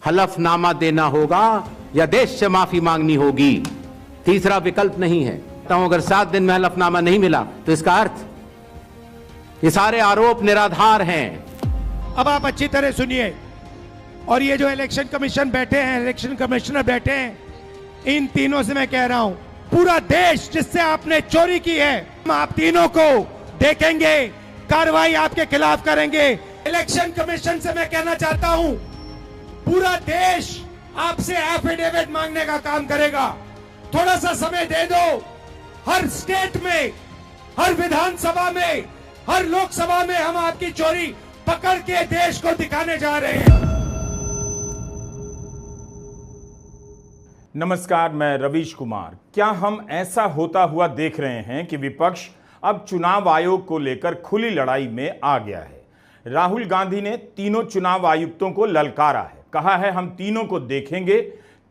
हलफनामा देना होगा या देश से माफी मांगनी होगी, तीसरा विकल्प नहीं है। तो अगर 7 दिन में हलफनामा नहीं मिला तो इसका अर्थ ये सारे आरोप निराधार हैं। अब आप अच्छी तरह सुनिए, और ये जो इलेक्शन कमीशन बैठे हैं, इलेक्शन कमिश्नर बैठे हैं, इन तीनों से मैं कह रहा हूं, पूरा देश जिससे आपने चोरी की है, हम आप तीनों को देखेंगे, कार्रवाई आपके खिलाफ करेंगे। इलेक्शन कमीशन से मैं कहना चाहता हूं, पूरा देश आपसे एफिडेविट मांगने का काम करेगा। थोड़ा सा समय दे दो। हर स्टेट में, हर विधानसभा में, हर लोकसभा में हम आपकी चोरी पकड़ के देश को दिखाने जा रहे हैं। नमस्कार, मैं रवीश कुमार। क्या हम ऐसा होता हुआ देख रहे हैं कि विपक्ष अब चुनाव आयोग को लेकर खुली लड़ाई में आ गया है? राहुल गांधी ने तीनों चुनाव आयुक्तों को ललकारा है, कहा है हम तीनों को देखेंगे।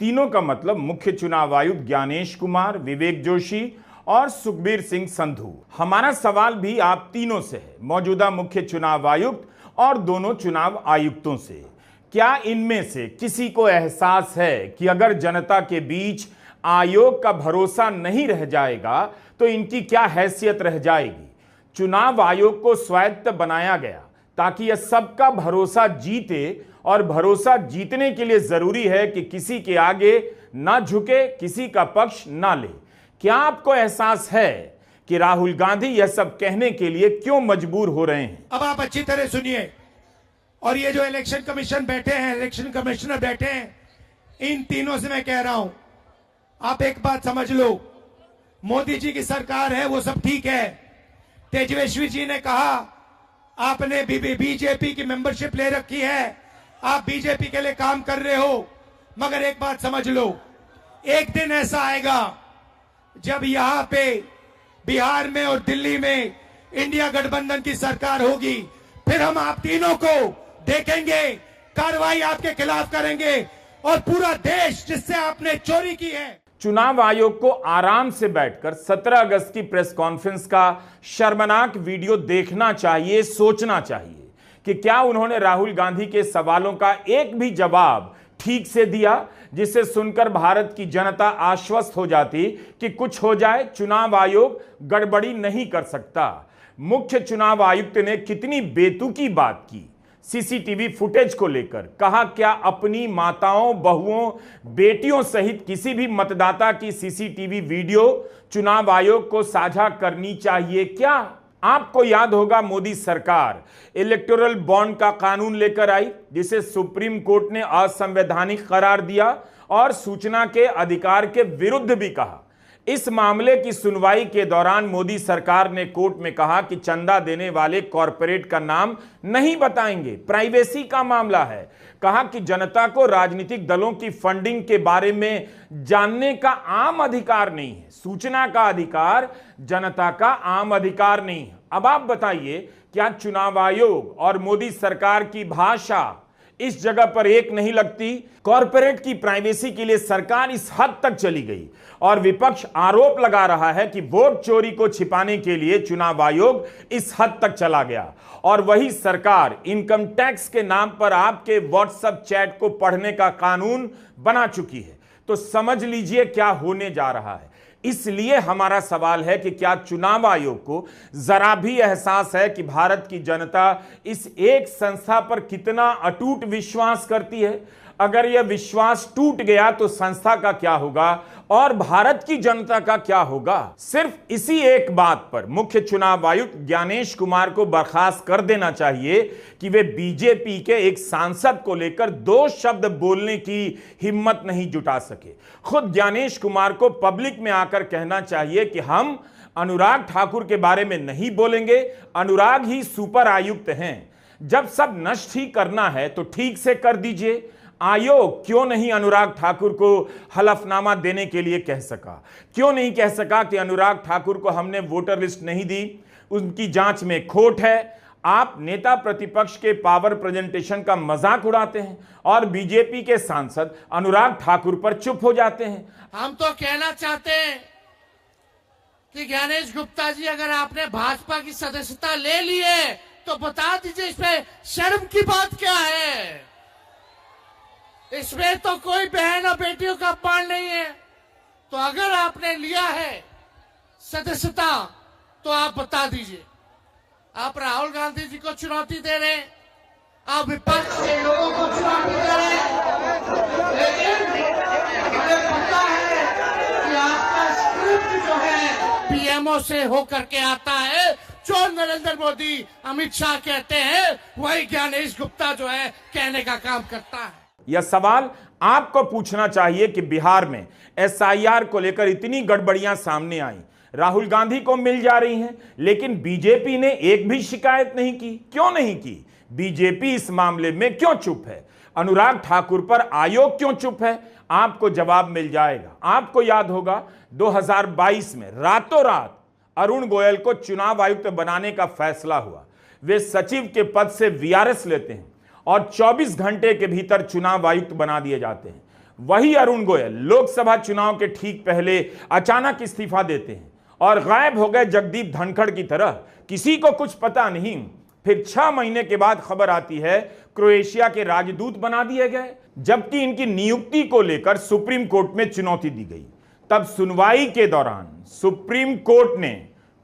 तीनों का मतलब मुख्य चुनाव आयुक्त ज्ञानेश कुमार, विवेक जोशी और सुखबीर सिंह संधू। हमारा सवाल भी आप तीनों से है, मौजूदा मुख्य चुनाव आयुक्त और दोनों चुनाव आयुक्तों से। क्या इनमें से किसी को एहसास है कि अगर जनता के बीच आयोग का भरोसा नहीं रह जाएगा तो इनकी क्या हैसियत रह जाएगी? चुनाव आयोग को स्वायत्त बनाया गया ताकि यह सबका भरोसा जीते, और भरोसा जीतने के लिए जरूरी है कि किसी के आगे ना झुके, किसी का पक्ष ना ले। क्या आपको एहसास है कि राहुल गांधी यह सब कहने के लिए क्यों मजबूर हो रहे हैं? अब आप अच्छी तरह सुनिए, और ये जो इलेक्शन कमीशन बैठे हैं, इलेक्शन कमिश्नर बैठे हैं, इन तीनों से मैं कह रहा हूं, आप एक बात समझ लो, मोदी जी की सरकार है, वो सब ठीक है। तेजस्वी जी ने कहा आपने बीजेपी की मेंबरशिप ले रखी है, आप बीजेपी के लिए काम कर रहे हो, मगर एक बात समझ लो, एक दिन ऐसा आएगा जब यहां पे बिहार में और दिल्ली में इंडिया गठबंधन की सरकार होगी, फिर हम आप तीनों को देखेंगे, कार्रवाई आपके खिलाफ करेंगे, और पूरा देश जिससे आपने चोरी की है। चुनाव आयोग को आराम से बैठकर 17 अगस्त की प्रेस कॉन्फ्रेंस का शर्मनाक वीडियो देखना चाहिए, सोचना चाहिए कि क्या उन्होंने राहुल गांधी के सवालों का एक भी जवाब ठीक से दिया, जिसे सुनकर भारत की जनता आश्वस्त हो जाती कि कुछ हो जाए, चुनाव आयोग गड़बड़ी नहीं कर सकता। मुख्य चुनाव आयुक्त ने कितनी बेतुकी बात की सीसीटीवी फुटेज को लेकर। कहा क्या अपनी माताओं, बहुओं, बेटियों सहित किसी भी मतदाता की सीसीटीवी वीडियो चुनाव आयोग को साझा करनी चाहिए क्या? आपको याद होगा मोदी सरकार इलेक्टोरल बॉन्ड का कानून लेकर आई, जिसे सुप्रीम कोर्ट ने असंवैधानिक करार दिया और सूचना के अधिकार के विरुद्ध भी कहा। इस मामले की सुनवाई के दौरान मोदी सरकार ने कोर्ट में कहा कि चंदा देने वाले कॉरपोरेट का नाम नहीं बताएंगे, प्राइवेसी का मामला है। कहा कि जनता को राजनीतिक दलों की फंडिंग के बारे में जानने का आम अधिकार नहीं है, सूचना का अधिकार जनता का आम अधिकार नहीं है। अब आप बताइए, क्या चुनाव आयोग और मोदी सरकार की भाषा इस जगह पर एक नहीं लगती? कॉरपोरेट की प्राइवेसी के लिए सरकार इस हद तक चली गई, और विपक्ष आरोप लगा रहा है कि वोट चोरी को छिपाने के लिए चुनाव आयोग इस हद तक चला गया। और वही सरकार इनकम टैक्स के नाम पर आपके व्हाट्सएप चैट को पढ़ने का कानून बना चुकी है। तो समझ लीजिए क्या होने जा रहा है। इसलिए हमारा सवाल है कि क्या चुनाव आयोग को जरा भी एहसास है कि भारत की जनता इस एक संस्था पर कितना अटूट विश्वास करती है? अगर यह विश्वास टूट गया तो संस्था का क्या होगा और भारत की जनता का क्या होगा? सिर्फ इसी एक बात पर मुख्य चुनाव आयुक्त ज्ञानेश कुमार को बर्खास्त कर देना चाहिए कि वे बीजेपी के एक सांसद को लेकर 2 शब्द बोलने की हिम्मत नहीं जुटा सके। खुद ज्ञानेश कुमार को पब्लिक में आकर कहना चाहिए कि हम अनुराग ठाकुर के बारे में नहीं बोलेंगे, अनुराग ही सुपर आयुक्त हैं। जब सब नष्ट ही करना है तो ठीक से कर दीजिए। आयोग क्यों नहीं अनुराग ठाकुर को हलफनामा देने के लिए कह सका? क्यों नहीं कह सका कि अनुराग ठाकुर को हमने वोटर लिस्ट नहीं दी, उनकी जांच में खोट है? आप नेता प्रतिपक्ष के पावर प्रेजेंटेशन का मजाक उड़ाते हैं और बीजेपी के सांसद अनुराग ठाकुर पर चुप हो जाते हैं। हम तो कहना चाहते हैं कि ज्ञानेश गुप्ता जी, अगर आपने भाजपा की सदस्यता ले ली है तो बता दीजिए इसमें शर्म की बात क्या है? इसमें तो कोई बहन और बेटियों का अपमान नहीं है। तो अगर आपने लिया है सदस्यता तो आप बता दीजिए। आप राहुल गांधी जी को चुनौती दे रहे हैं, आप विपक्ष के लोगों को चुनौती दे रहे हैं, लेकिन हमें पता है कि आपका स्क्रिप्ट जो है पीएमओ से होकर के आता है। जो नरेंद्र मोदी अमित शाह कहते हैं वही ज्ञानेश गुप्ता जो है कहने का काम करता है। यह सवाल आपको पूछना चाहिए कि बिहार में एसआईआर को लेकर इतनी गड़बड़ियां सामने आई, राहुल गांधी को मिल जा रही हैं, लेकिन बीजेपी ने एक भी शिकायत नहीं की। क्यों नहीं की? बीजेपी इस मामले में क्यों चुप है? अनुराग ठाकुर पर आयोग क्यों चुप है? आपको जवाब मिल जाएगा। आपको याद होगा 2022 में रातों रात अरुण गोयल को चुनाव आयुक्त बनाने का फैसला हुआ। वे सचिव के पद से वीआरएस लेते हैं और 24 घंटे के भीतर चुनाव आयुक्त बना दिए जाते हैं। वही अरुण गोयल लोकसभा चुनाव के ठीक पहले अचानक इस्तीफा देते हैं और गायब हो गए जगदीप धनखड़ की तरह। किसी को कुछ पता नहीं। फिर 6 महीने के बाद खबर आती है क्रोएशिया के राजदूत बना दिए गए, जबकि इनकी नियुक्ति को लेकर सुप्रीम कोर्ट में चुनौती दी गई। तब सुनवाई के दौरान सुप्रीम कोर्ट ने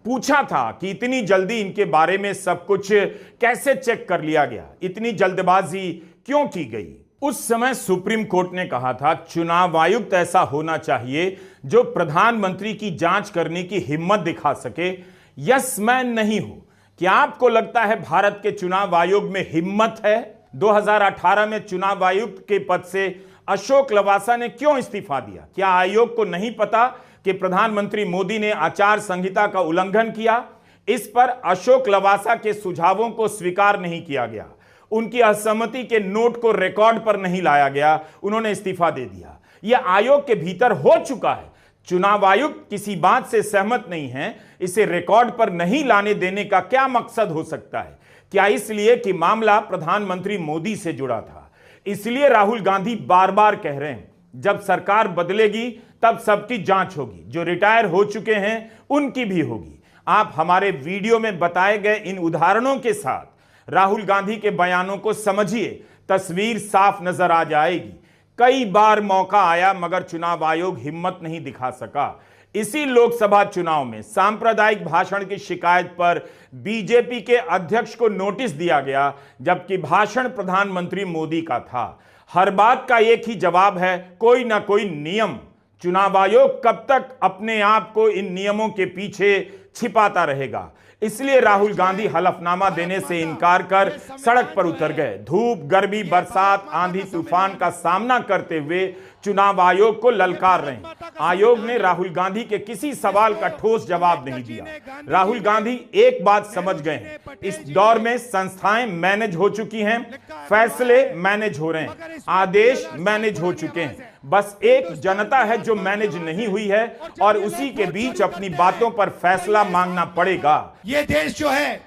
पूछा था कि इतनी जल्दी इनके बारे में सब कुछ कैसे चेक कर लिया गया, इतनी जल्दबाजी क्यों की गई। उस समय सुप्रीम कोर्ट ने कहा था चुनाव आयुक्त ऐसा होना चाहिए जो प्रधानमंत्री की जांच करने की हिम्मत दिखा सके, यस मैन नहीं हो। क्या आपको लगता है भारत के चुनाव आयोग में हिम्मत है? 2018 में चुनाव आयुक्त के पद से अशोक लवासा ने क्यों इस्तीफा दिया? क्या आयोग को नहीं पता कि प्रधानमंत्री मोदी ने आचार संहिता का उल्लंघन किया? इस पर अशोक लवासा के सुझावों को स्वीकार नहीं किया गया, उनकी असहमति के नोट को रिकॉर्ड पर नहीं लाया गया, उन्होंने इस्तीफा दे दिया। यह आयोग के भीतर हो चुका है। चुनाव आयुक्त किसी बात से सहमत नहीं है, इसे रिकॉर्ड पर नहीं लाने देने का क्या मकसद हो सकता है? क्या इसलिए कि मामला प्रधानमंत्री मोदी से जुड़ा था? इसलिए राहुल गांधी बार बार कह रहे हैं जब सरकार बदलेगी तब सबकी जांच होगी, जो रिटायर हो चुके हैं उनकी भी होगी। आप हमारे वीडियो में बताए गए इन उदाहरणों के साथ राहुल गांधी के बयानों को समझिए, तस्वीर साफ नजर आ जाएगी। कई बार मौका आया मगर चुनाव आयोग हिम्मत नहीं दिखा सका। इसी लोकसभा चुनाव में सांप्रदायिक भाषण की शिकायत पर बीजेपी के अध्यक्ष को नोटिस दिया गया, जबकि भाषण प्रधानमंत्री मोदी का था। हर बात का एक ही जवाब है, कोई ना कोई नियम। चुनाव आयोग कब तक अपने आप को इन नियमों के पीछे छिपाता रहेगा? इसलिए राहुल गांधी हलफनामा देने से इनकार कर सड़क पर उतर गए। धूप, गर्मी, बरसात, आंधी तूफान का सामना करते हुए चुनाव आयोग को ललकार रहे हैं। आयोग ने राहुल गांधी के किसी सवाल का ठोस जवाब नहीं दिया। राहुल गांधी एक बात समझ गए हैं, इस दौर में संस्थाएं मैनेज हो चुकी हैं, फैसले मैनेज हो रहे हैं, आदेश मैनेज हो चुके हैं। बस एक जनता है जो मैनेज नहीं हुई है और उसी के बीच अपनी बातों पर फैसला मांगना पड़ेगा। ये देश जो है,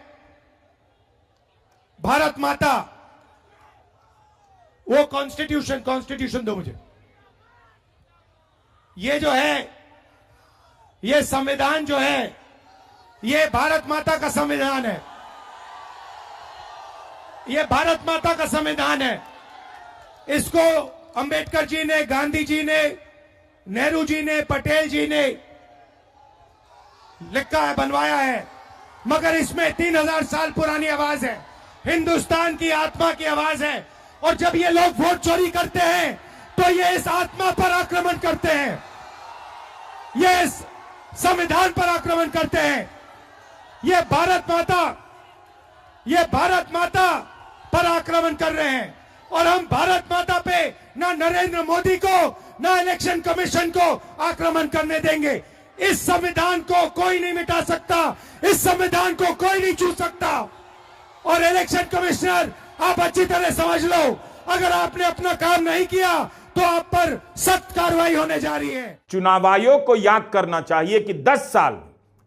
भारत माता, वो कॉन्स्टिट्यूशन दो मुझे। ये जो है, ये संविधान जो है, ये भारत माता का संविधान है। ये भारत माता का संविधान है। इसको अंबेडकर जी ने, गांधी जी ने, नेहरू जी ने, पटेल जी ने लिखा है, बनवाया है, मगर इसमें 3000 साल पुरानी आवाज है, हिंदुस्तान की आत्मा की आवाज है। और जब ये लोग वोट चोरी करते हैं तो ये इस आत्मा पर आक्रमण करते हैं, ये इस संविधान पर आक्रमण करते हैं। ये भारत माता पर आक्रमण कर रहे हैं। और हम भारत माता पे ना नरेंद्र मोदी को, ना इलेक्शन कमीशन को आक्रमण करने देंगे। इस संविधान को कोई नहीं मिटा सकता, इस संविधान को कोई नहीं छू सकता। और इलेक्शन कमिश्नर, आप अच्छी तरह समझ लो, अगर आपने अपना काम नहीं किया तो आप पर सख्त कार्रवाई होने जा रही है। चुनाव आयोग को याद करना चाहिए कि 10 साल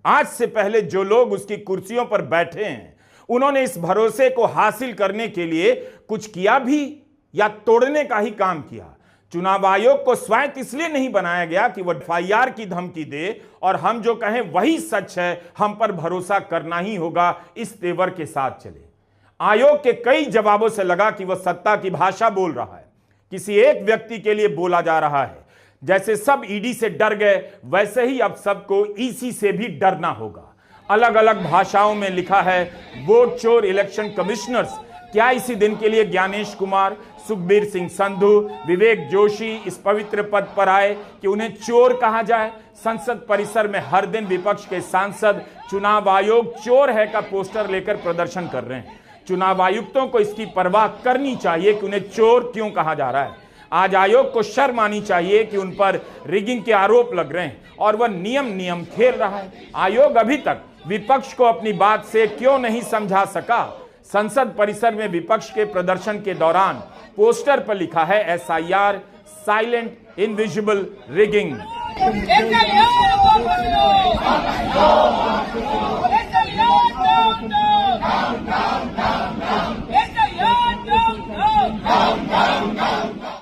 आज से पहले जो लोग उसकी कुर्सियों पर बैठे हैं, उन्होंने इस भरोसे को हासिल करने के लिए कुछ किया भी या तोड़ने का ही काम किया। चुनाव आयोग को स्वायत्त इसलिए नहीं बनाया गया कि वह एफआईआर की धमकी दे और हम जो कहें वही सच है, हम पर भरोसा करना ही होगा, इस तेवर के साथ चले। आयोग के कई जवाबों से लगा कि वह सत्ता की भाषा बोल रहा है, किसी एक व्यक्ति के लिए बोला जा रहा है। जैसे सब ईडी से डर गए, वैसे ही अब सबको ईसी से भी डरना होगा। अलग अलग भाषाओं में लिखा है वोट चोर इलेक्शन कमिश्नर्स। क्या इसी दिन के लिए ज्ञानेश कुमार, सुखबीर सिंह संधू, विवेक जोशी इस पवित्र पद पर आए कि उन्हें चोर कहा जाए? संसद परिसर में हर दिन विपक्ष के सांसद चुनाव आयोग चोर है का पोस्टर लेकर प्रदर्शन कर रहे हैं। चुनाव आयुक्तों को इसकी परवाह करनी चाहिए कि उन्हें चोर क्यों कहा जा रहा है। आज आयोग को शर्म आनी चाहिए कि उन पर रिगिंग के आरोप लग रहे हैं और वह नियम खेल रहा है। आयोग अभी तक विपक्ष को अपनी बात से क्यों नहीं समझा सका? संसद परिसर में विपक्ष के प्रदर्शन के दौरान पोस्टर पर लिखा है SIR साइलेंट इनविजिबल रिगिंग।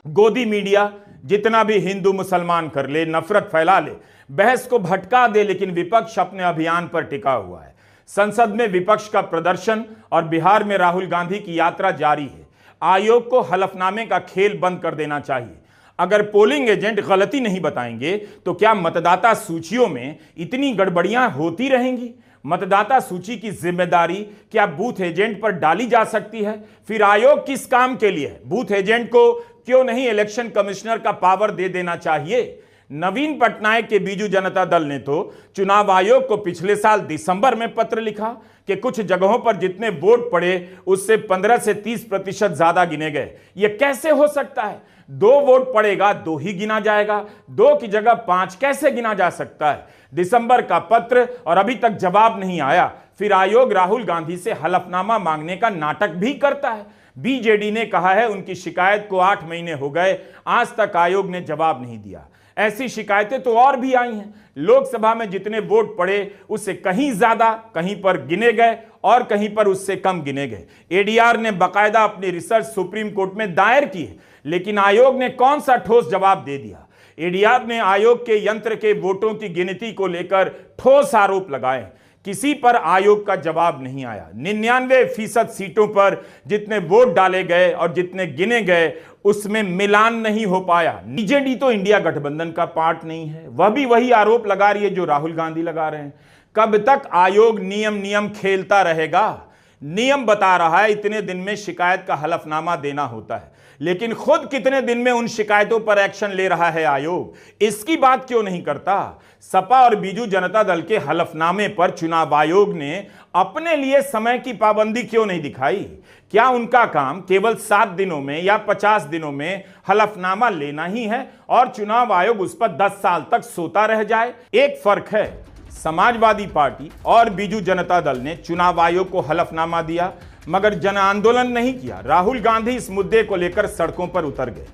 गोदी मीडिया जितना भी हिंदू मुसलमान कर ले, नफरत फैला ले, बहस को भटका दे, लेकिन विपक्ष अपने अभियान पर टिका हुआ है। संसद में विपक्ष का प्रदर्शन और बिहार में राहुल गांधी की यात्रा जारी है। आयोग को हलफनामे का खेल बंद कर देना चाहिए। अगर पोलिंग एजेंट गलती नहीं बताएंगे तो क्या मतदाता सूचियों में इतनी गड़बड़ियां होती रहेंगी? मतदाता सूची की जिम्मेदारी क्या बूथ एजेंट पर डाली जा सकती है? फिर आयोग किस काम के लिए है? बूथ एजेंट को क्यों नहीं इलेक्शन कमिश्नर का पावर दे देना चाहिए? नवीन पटनायक के बीजू जनता दल ने तो चुनाव आयोग को पिछले साल दिसंबर में पत्र लिखा कि कुछ जगहों पर जितने वोट पड़े उससे 15 से 30% ज्यादा गिने गए। यह कैसे हो सकता है? 2 वोट पड़ेगा 2 ही गिना जाएगा, 2 की जगह 5 कैसे गिना जा सकता है? दिसंबर का पत्र और अभी तक जवाब नहीं आया। फिर आयोग राहुल गांधी से हलफनामा मांगने का नाटक भी करता है। बीजेडी ने कहा है उनकी शिकायत को 8 महीने हो गए, आज तक आयोग ने जवाब नहीं दिया। ऐसी शिकायतें तो और भी आई हैं। लोकसभा में जितने वोट पड़े उससे कहीं ज्यादा कहीं पर गिने गए और कहीं पर उससे कम गिने गए। एडीआर ने बाकायदा अपनी रिसर्च सुप्रीम कोर्ट में दायर की है, लेकिन आयोग ने कौन सा ठोस जवाब दे दिया? एडीआर ने आयोग के यंत्र के वोटों की गिनती को लेकर ठोस आरोप लगाए, किसी पर आयोग का जवाब नहीं आया। 99% सीटों पर जितने वोट डाले गए और जितने गिने गए उसमें मिलान नहीं हो पाया। बीजेडी तो इंडिया गठबंधन का पार्ट नहीं है, वह भी वही आरोप लगा रही है जो राहुल गांधी लगा रहे हैं। कब तक आयोग नियम खेलता रहेगा? नियम बता रहा है इतने दिन में शिकायत का हलफनामा देना होता है, लेकिन खुद कितने दिन में उन शिकायतों पर एक्शन ले रहा है आयोग? इसकी बात क्यों नहीं करता? सपा और बीजू जनता दल के हलफनामे पर चुनाव आयोग ने अपने लिए समय की पाबंदी क्यों नहीं दिखाई? क्या उनका काम केवल 7 दिनों में या 50 दिनों में हलफनामा लेना ही है और चुनाव आयोग उस पर 10 साल तक सोता रह जाए? एक फर्क है, समाजवादी पार्टी और बीजू जनता दल ने चुनाव आयोग को हलफनामा दिया मगर जन आंदोलन नहीं किया। राहुल गांधी इस मुद्दे को लेकर सड़कों पर उतर गए।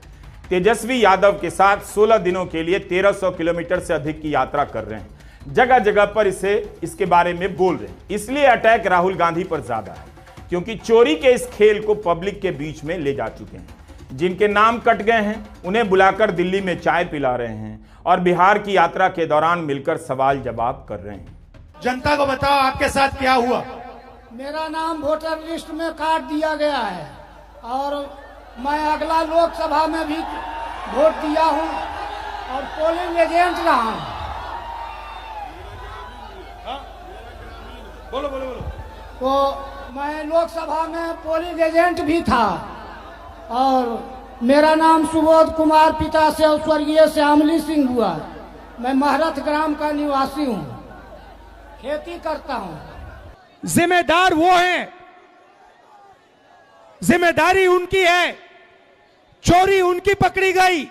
तेजस्वी यादव के साथ 16 दिनों के लिए 1300 किलोमीटर से अधिक की यात्रा कर रहे हैं। जगह जगह पर इसके बारे में बोल रहे हैं। इसलिए अटैक राहुल गांधी पर ज्यादा है क्योंकि चोरी के इस खेल को पब्लिक के बीच में ले जा चुके हैं। जिनके नाम कट गए हैं उन्हें बुलाकर दिल्ली में चाय पिला रहे हैं और बिहार की यात्रा के दौरान मिलकर सवाल जवाब कर रहे हैं। जनता को बताओ आपके साथ क्या हुआ? मेरा नाम वोटर लिस्ट में काट दिया गया है और मैं अगला लोकसभा में भी वोट दिया हूं और पोलिंग एजेंट रहा हूं। बोलो बोलो बोलो। तो मैं लोकसभा में पोलिंग एजेंट भी था और मेरा नाम सुबोध कुमार पिता से स्वर्गीय श्यामली सिंह हुआ। मैं महरथ ग्राम का निवासी हूं, खेती करता हूं। जिम्मेदार वो हैं, जिम्मेदारी उनकी है। चोरी उनकी पकड़ी गई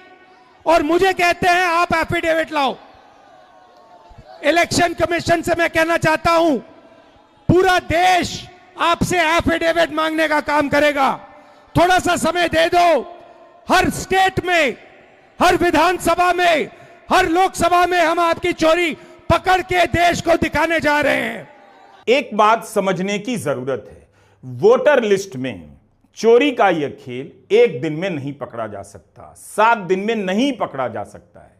और मुझे कहते हैं आप एफिडेविट लाओ। इलेक्शन कमीशन से मैं कहना चाहता हूं पूरा देश आपसे एफिडेविट मांगने का काम करेगा। थोड़ा सा समय दे दो। हर स्टेट में, हर विधानसभा में, हर लोकसभा में हम आपकी चोरी पकड़ के देश को दिखाने जा रहे हैं। एक बात समझने की जरूरत है, वोटर लिस्ट में चोरी का यह खेल एक दिन में नहीं पकड़ा जा सकता, 7 दिन में नहीं पकड़ा जा सकता है।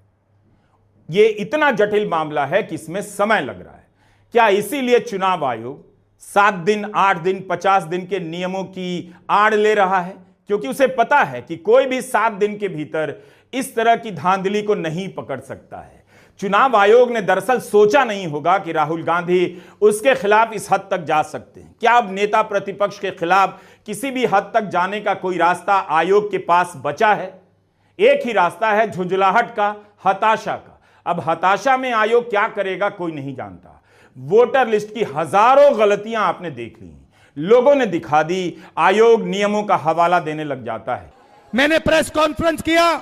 यह इतना जटिल मामला है कि इसमें समय लग रहा है। क्या इसीलिए चुनाव आयोग 7 दिन, 8 दिन, 50 दिन के नियमों की आड़ ले रहा है? क्योंकि उसे पता है कि कोई भी 7 दिन के भीतर इस तरह की धांधली को नहीं पकड़ सकता है। चुनाव आयोग ने दरअसल सोचा नहीं होगा कि राहुल गांधी उसके खिलाफ इस हद तक जा सकते हैं। क्या अब नेता प्रतिपक्ष के खिलाफ किसी भी हद तक जाने का कोई रास्ता आयोग के पास बचा है? एक ही रास्ता है, झुंझलाहट का, हताशा का। अब हताशा में आयोग क्या करेगा कोई नहीं जानता। वोटर लिस्ट की हजारों गलतियां आपने देख ली, लोगों ने दिखा दी, आयोग नियमों का हवाला देने लग जाता है। मैंने प्रेस कॉन्फ्रेंस किया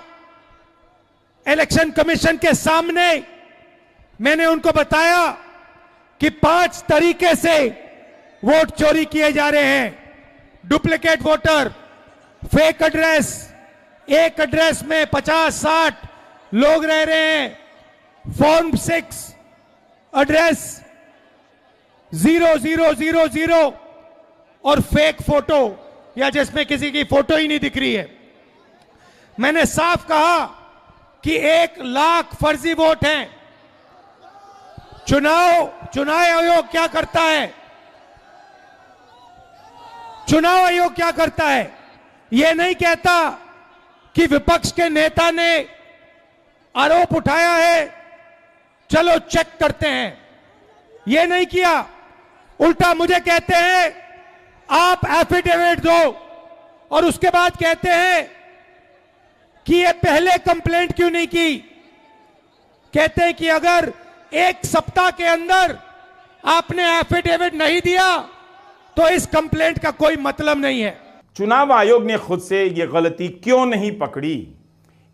इलेक्शन कमीशन के सामने, मैंने उनको बताया कि 5 तरीके से वोट चोरी किए जा रहे हैं। डुप्लीकेट वोटर, फेक एड्रेस, एक एड्रेस में 50-60 लोग रह रहे हैं, फॉर्म 6 एड्रेस 0000 और फेक फोटो या जिसमें किसी की फोटो ही नहीं दिख रही है। मैंने साफ कहा कि 1 लाख फर्जी वोट हैं। चुनाव आयोग क्या करता है? चुनाव आयोग क्या करता है? यह नहीं कहता कि विपक्ष के नेता ने आरोप उठाया है, चलो चेक करते हैं। यह नहीं किया, उल्टा मुझे कहते हैं आप एफिडेविट दो, और उसके बाद कहते हैं कि ये पहले कंप्लेंट क्यों नहीं की। कहते हैं कि अगर 1 सप्ताह के अंदर आपने एफिडेविट नहीं दिया तो इस कंप्लेंट का कोई मतलब नहीं है। चुनाव आयोग ने खुद से यह गलती क्यों नहीं पकड़ी?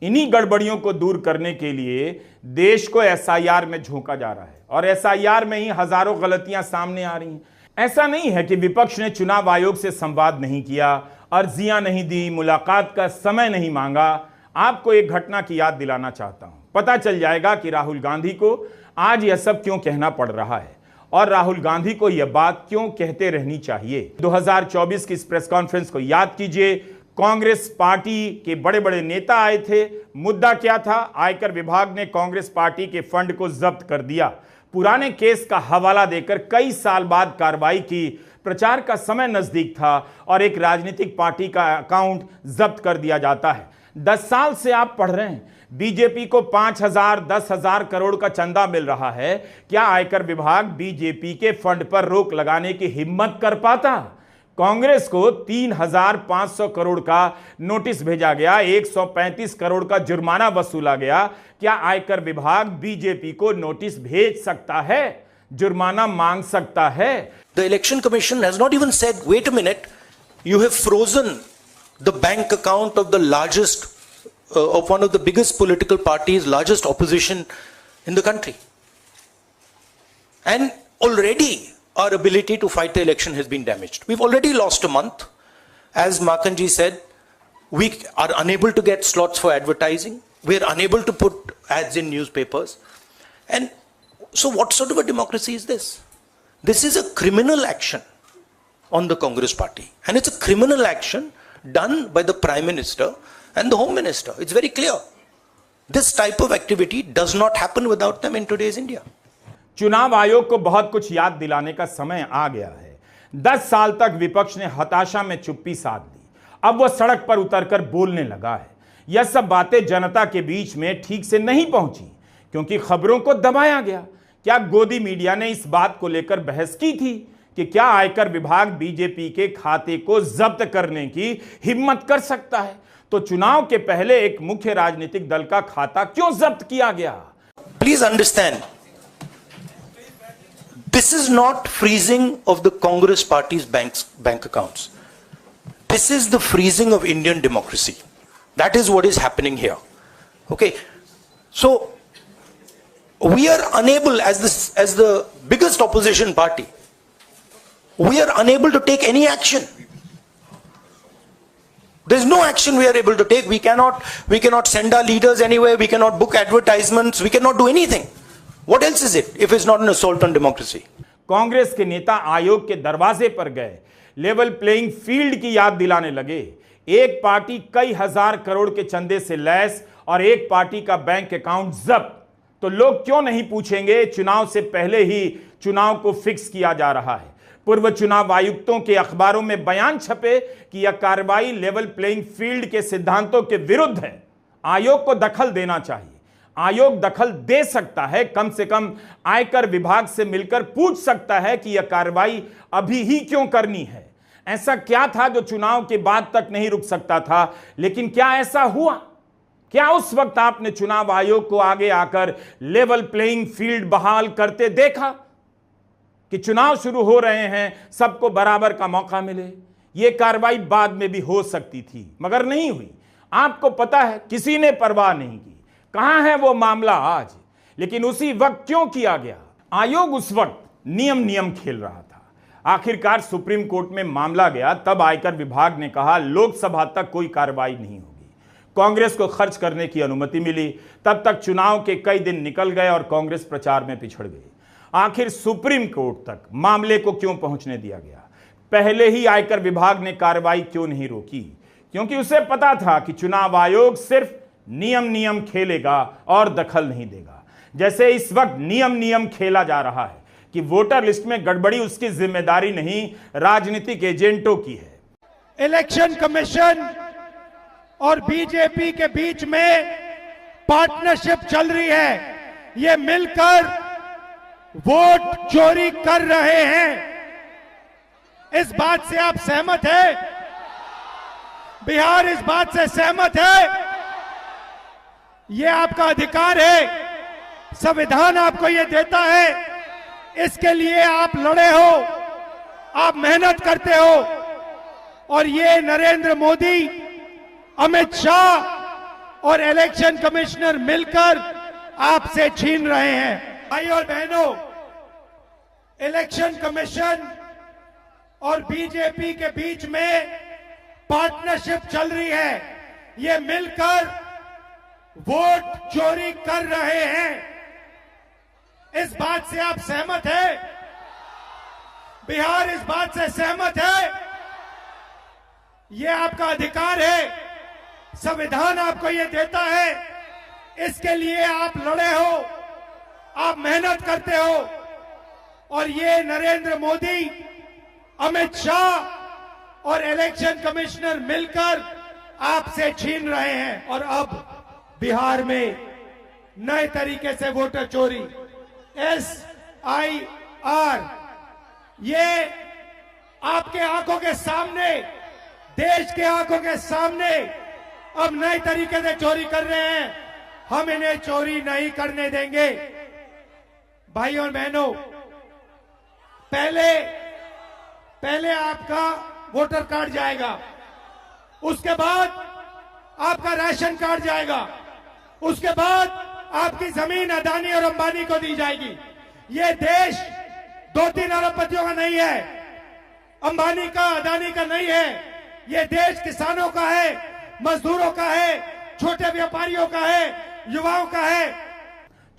इन्हीं गड़बड़ियों को दूर करने के लिए देश को एसआईआर में झोंका जा रहा है और एसआईआर में ही हजारों गलतियां सामने आ रही हैं। ऐसा नहीं है कि विपक्ष ने चुनाव आयोग से संवाद नहीं किया, अर्जियां नहीं दी, मुलाकात का समय नहीं मांगा। आपको एक घटना की याद दिलाना चाहता हूं, पता चल जाएगा कि राहुल गांधी को आज यह सब क्यों कहना पड़ रहा है और राहुल गांधी को यह बात क्यों कहते रहनी चाहिए। 2024 की इस प्रेस कॉन्फ्रेंस को याद कीजिए। कांग्रेस पार्टी के बड़े बड़े नेता आए थे। मुद्दा क्या था? आयकर विभाग ने कांग्रेस पार्टी के फंड को जब्त कर दिया। पुराने केस का हवाला देकर कई साल बाद कार्रवाई की। प्रचार का समय नजदीक था और एक राजनीतिक पार्टी का अकाउंट जब्त कर दिया जाता है। 10 साल से आप पढ़ रहे हैं बीजेपी को 5,000 10,000 करोड़ का चंदा मिल रहा है। क्या आयकर विभाग बीजेपी के फंड पर रोक लगाने की हिम्मत कर पाता? कांग्रेस को 3,500 करोड़ का नोटिस भेजा गया, 135 करोड़ का जुर्माना वसूला गया। क्या आयकर विभाग बीजेपी को नोटिस भेज सकता है, जुर्माना मांग सकता है? The Election Commission has not even said, wait a minute, you have frozen the bank account of the largest, of one of the biggest political parties, largest opposition in the country. And already our ability to fight the election has been damaged. We've already lost a month. As Makanji said, we are unable to get slots for advertising. We are unable to put ads in newspapers. And so what sort of a democracy is this? This is a criminal action on the Congress party. And it's a criminal action done by the Prime Minister and the Home Minister. It's very clear. This type of activity does not happen without them in today's India. चुनाव आयोग को बहुत कुछ याद दिलाने का समय आ गया है। 10 साल तक विपक्ष ने हताशा में चुप्पी साध ली। अब वह सड़क पर उतरकर बोलने लगा है। यह सब बातें जनता के बीच में ठीक से नहीं पहुंची क्योंकि खबरों को दबाया गया। क्या गोदी मीडिया ने इस बात को लेकर बहस की थी कि क्या आयकर विभाग बीजेपी के खाते को जब्त करने की हिम्मत कर सकता है? तो चुनाव के पहले एक मुख्य राजनीतिक दल का खाता क्यों जब्त किया गया? Please understand, this is not freezing of the Congress party's bank accounts. This is the freezing of Indian democracy. That is what is happening here. Okay, so we are unable, as the biggest opposition party, we are unable to take any action. There's no action we are able to take. We cannot send our leaders anywhere. We cannot book advertisements. We cannot do anything. What else is it if it's not an assault on democracy? Congress के नेता आयोग के दरवाजे पर गए, level playing field की याद दिलाने लगे। एक पार्टी कई हजार करोड़ के चंदे से लैस और एक पार्टी का बैंक अकाउंट जब्त। तो लोग क्यों नहीं पूछेंगे, चुनाव से पहले ही चुनाव को फिक्स किया जा रहा है। पूर्व चुनाव आयुक्तों के अखबारों में बयान छपे कि यह कार्रवाई लेवल प्लेइंग फील्ड के सिद्धांतों के विरुद्ध है। आयोग को दखल देना चाहिए। आयोग दखल दे सकता है, कम से कम आयकर विभाग से मिलकर पूछ सकता है कि यह कार्रवाई अभी ही क्यों करनी है। ऐसा क्या था जो चुनाव के बाद तक नहीं रुक सकता था? लेकिन क्या ऐसा हुआ? क्या उस वक्त आपने चुनाव आयोग को आगे आकर लेवल प्लेइंग फील्ड बहाल करते देखा कि चुनाव शुरू हो रहे हैं, सबको बराबर का मौका मिले? यह कार्रवाई बाद में भी हो सकती थी, मगर नहीं हुई। आपको पता है, किसी ने परवाह नहीं की। कहां है वो मामला आज? लेकिन उसी वक्त क्यों किया गया? आयोग उस वक्त नियम खेल रहा था। आखिरकार सुप्रीम कोर्ट में मामला गया, तब आयकर विभाग ने कहा लोकसभा तक कोई कार्रवाई नहीं होगी। कांग्रेस को खर्च करने की अनुमति मिली। तब तक चुनाव के कई दिन निकल गए और कांग्रेस प्रचार में पिछड़ गई। आखिर सुप्रीम कोर्ट तक मामले को क्यों पहुंचने दिया गया? पहले ही आयकर विभाग ने कार्रवाई क्यों नहीं रोकी? क्योंकि उसे पता था कि चुनाव आयोग सिर्फ नियम खेलेगा और दखल नहीं देगा। जैसे इस वक्त नियम खेला जा रहा है कि वोटर लिस्ट में गड़बड़ी उसकी जिम्मेदारी नहीं, राजनीतिक एजेंटों की है। इलेक्शन कमीशन और बीजेपी के बीच में पार्टनरशिप चल रही है। ये मिलकर वोट चोरी कर रहे हैं। इस बात से आप सहमत हैं? बिहार इस बात से सहमत है? ये आपका अधिकार है, संविधान आपको ये देता है। इसके लिए आप लड़े हो, आप मेहनत करते हो, और ये नरेंद्र मोदी, अमित शाह और इलेक्शन कमिश्नर मिलकर आपसे छीन रहे हैं। भाई और बहनों, इलेक्शन कमीशन और बीजेपी के बीच में पार्टनरशिप चल रही है। ये मिलकर वोट चोरी कर रहे हैं। इस बात से आप सहमत हैं? बिहार इस बात से सहमत है? यह आपका अधिकार है, संविधान आपको यह देता है। इसके लिए आप लड़े हो, आप मेहनत करते हो, और ये नरेंद्र मोदी, अमित शाह और इलेक्शन कमिश्नर मिलकर आपसे छीन रहे हैं। और अब बिहार में नए तरीके से वोटर चोरी, SIR, ये आपके आंखों के सामने, देश के आंखों के सामने अब नए तरीके से चोरी कर रहे हैं। हम इन्हें चोरी नहीं करने देंगे। भाइयों और बहनों, पहले आपका वोटर कार्ड जाएगा, उसके बाद आपका राशन कार्ड जाएगा, उसके बाद आपकी जमीन अदानी और अंबानी को दी जाएगी। ये देश 2-3 अरबपतियों का नहीं है, अंबानी का, अदानी का नहीं है। ये देश किसानों का है, मजदूरों का है, छोटे व्यापारियों का है, युवाओं का है।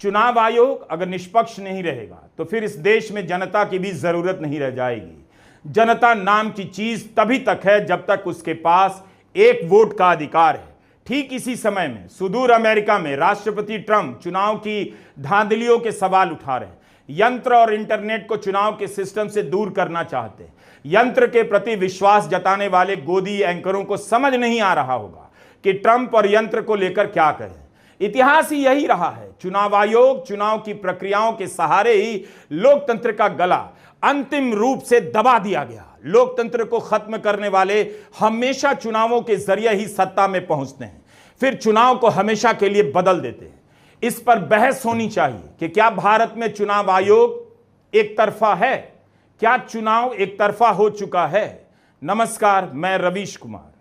चुनाव आयोग अगर निष्पक्ष नहीं रहेगा तो फिर इस देश में जनता की भी जरूरत नहीं रह जाएगी। जनता नाम की चीज तभी तक है जब तक उसके पास एक वोट का अधिकार है। ठीक इसी समय में सुदूर अमेरिका में राष्ट्रपति ट्रंप चुनाव की धांधलियों के सवाल उठा रहे हैं। यंत्र और इंटरनेट को चुनाव के सिस्टम से दूर करना चाहते हैं। यंत्र के प्रति विश्वास जताने वाले गोदी एंकरों को समझ नहीं आ रहा होगा कि ट्रंप और यंत्र को लेकर क्या करें। इतिहास ही यही रहा है। चुनाव आयोग चुनाव की प्रक्रियाओं के सहारे ही लोकतंत्र का गला अंतिम रूप से दबा दिया गया। लोकतंत्र को खत्म करने वाले हमेशा चुनावों के जरिए ही सत्ता में पहुंचते हैं, फिर चुनाव को हमेशा के लिए बदल देते हैं। इस पर बहस होनी चाहिए कि क्या भारत में चुनाव आयोग एक तरफा है? क्या चुनाव एक तरफा हो चुका है? नमस्कार, मैं रवीश कुमार।